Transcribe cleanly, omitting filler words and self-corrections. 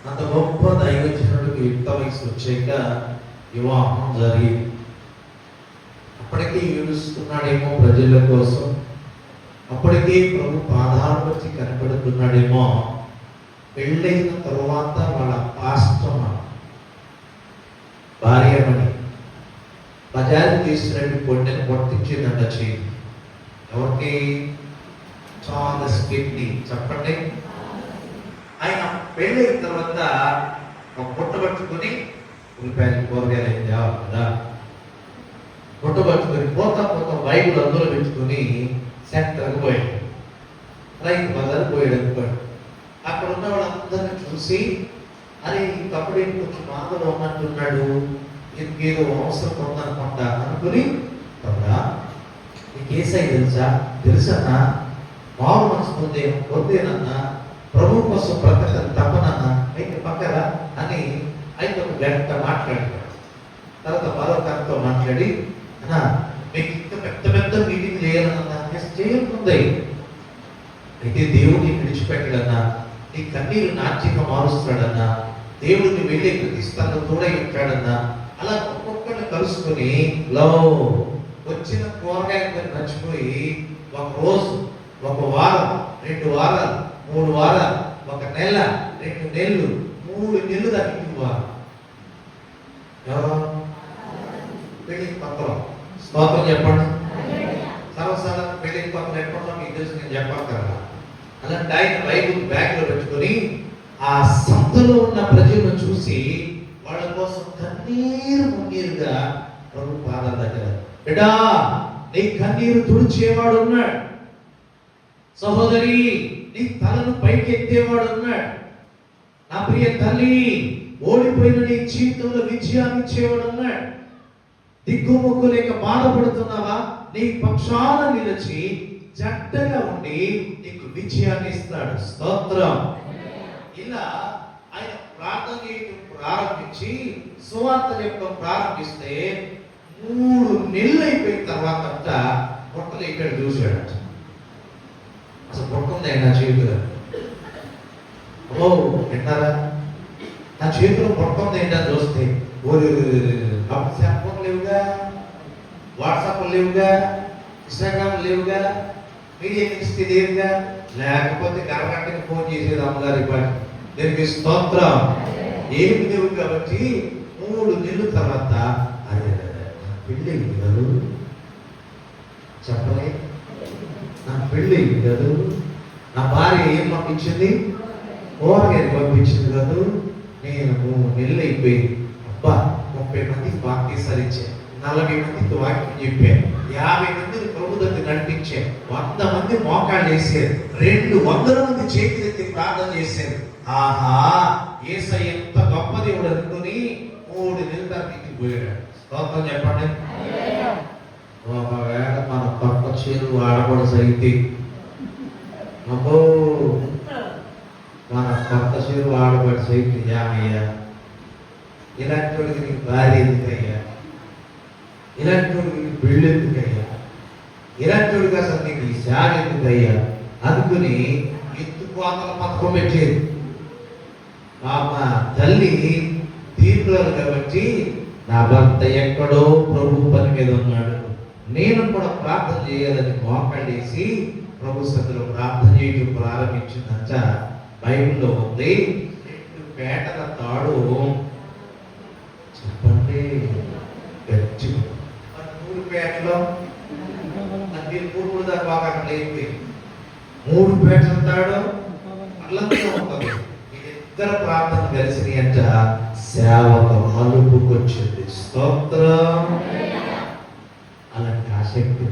అంత గొప్ప దైవజనుడికి యుక్త వయసు వచ్చాక వివాహం జరిగింది. అప్పటికే ఏడుస్తున్నాడేమో ప్రజల కోసం, అప్పటికే ప్రభు పాదాలు వచ్చి కనపడుతున్నాడేమో. పెళ్ళైన తరువాత వాళ్ళ పాస్టమ్మ భార్యమని బజారు తీసుకురండి పొట్టని పొట్టించిందంట చేయి. ఎవరికి? Charles kidney. చెప్పండి. ఆయన పెళ్ళైన తర్వాత ఒక పుట్ట పట్టుకుని ఉల్లిపాయలు కూరగాయలు ఏం తేవాలి కదా, పుట్ట పట్టుకుని పోతా బైబుల్ అందులో పెట్టుకుని సెంటర్కి పోయాడు. రైతు బజారు పోయాడు అనుకోండి. అక్కడ ఉన్న వాళ్ళందరినీ చూసి, అరే ఇంకప్పుడు కొంచెం బాధలో ఉన్నట్టున్నాడు, ఇంకేదో అవసరం ఉందనుకుంటా అనుకుని, కదా నీకేసై తెలుసన్నా, మామూలు మనసు పొందేనన్నా, ప్రభు కోసం బ్రతకని తప్పనన్నా, అయితే పక్కరా అని అయితే ఒక గంట మాట్లాడాడు. తర్వాత మరో గంటతో మాట్లాడి, అన్నా మీకు ఇంకా పెద్ద పెద్ద మీటింగ్ చేయాలన్నా చేయకుంది, అయితే దేవుడిని విడిచిపెట్టాడన్నా, నీ కన్నీరు నాట్యంగా మారుస్తాడన్నా, దేవుడిని వెళ్ళి ప్రతిస్తాను తోడై ఉంటాడన్నా. అలా ఒక్కొక్కరిని కలుసుకొని వచ్చిన కూరగాయలు మర్చిపోయి ఒక రోజు, ఒక వారం, 2 వారాలు, 3 వారాలు, 1 నెల, 2 నెలలు, 3 నెలలు దానికి పెళ్లికి పక్కన స్తోత్రం చెప్పండి. సర్వసాధారణ పెళ్లికి పక్కన ఎప్పుడు మీకు తెలుసు, నేను చెప్పాను కదా. అలాంటి ఆయన బైబుల్ బ్యాగ్ లో పెట్టుకొని ఆ సంతలో ఉన్న ప్రజలను చూసి వాళ్ళ కోసం కన్నీరు మున్నీరుగా ప్రభు పాదాల దగ్గర, బిడ్డా నీ కన్నీరు తుడిచేవాడు ఉన్నాడు, సహోదరి నీ తలను పైకి ఎత్తేవాడు ఉన్నాడు, నా ప్రియ తల్లి ఓడిపోయిన నీ జీవితంలో విజయాన్ని ఇచ్చేవాడు ఉన్నాడు. దిక్కుముక్కు లేక బాధపడుతున్నావా, నీ పక్షాన నిలిచి జట్టగా ఉండి నీకు విజయాన్ని ఇస్తాడు. స్తోత్రం. ఇలా ఆయన ప్రార్థన చేయడం ప్రారంభించి సువార్త చెప్పడం ప్రారంభిస్తే 3 నెలలు అయిపోయిన తర్వాత పొట్టలు ఇక్కడ చూశాడట. అసలు పొట్టుంది నా చేతిలో. ఓ విన్నారా, నా చేతిలో పొట్టుంది ఏంటని చూస్తే, సెల్ ఫోన్ లేవుగా, వాట్సాప్ లేవుగా, ఇన్స్టాగ్రామ్ లేవుగా, మీడియా మినిస్ట్రీ లేవుగా, లేకపోతే గర్భంటకి ఫోన్ చేసేది అమ్మగారి పని. దీనికి స్తోత్రం. ఏమి లేవు కాబట్టి 3 నెలల తర్వాత అదే పెళ్ళి కాదు, చెప్పలే, నా పెళ్ళి కాదు, నా భార్య ఏం పంపించింది, కూరగాయలు పంపించింది కాదు, నేను 3 నెలలు అయిపోయింది. అబ్బా 30 మందికి బాప్తీసాలు ఇచ్చాను, 40 మందికి వాక్యం చెప్పాను, 50 మందిని ప్రభు దగ్గర నడిపించాను, 100 మంది మోకాళ్ళు వేసారు, 200 మంది చేతులెత్తి ప్రార్థన చేశారు. ఆహా యేసయ్య ఎంత గొప్ప దేవుడు అనుకుని 3 నెలల తర్వాత పోయాడు. స్తోత్రం చెప్పండి. ఒకవేళ మన పక్క చీరు వాడకూడదు అయితే, అబ్బో మన కొత్త చీరు వాడబడి సైతం యామయ్యా, ఇలాంటి వాడికి నీకు భార్య ఎందుకయ్యా, ఇలాంటి వాడికి నీకు పెళ్ళి ఎందుకయ్యా, ఇలాంటి వాడికి అసలు నీకు ఈ శాల ఎందుకయ్యా అనుకుని ఎత్తుకోతల పథకం పెట్టేది. పాప తల్లి తీర్పురాలు కాబట్టి, నా భర్త ఎక్కడో ప్రభు పని మీద ఉన్నాడు, నేను కూడా ప్రార్థన చేయాలని మోకాళ్ళేసి ప్రభు సన్నిధిలో ప్రార్థన చేయడం ప్రారంభించిందంట. బైబిల్లో ఉంది. 2 పేటల తాడు, చెప్పండి గట్టి 3 పేటలో అది 3 దాకా బాగా అక్కడ అయిపోయింది. 3 పేటల తాడు అల్లంతా ఉంటుంది. ఇద్దరు ప్రార్థన కలిసి అంట సేవక మలుపుకొచ్చింది. స్తోత్రం. అలాంటి ఆసక్తి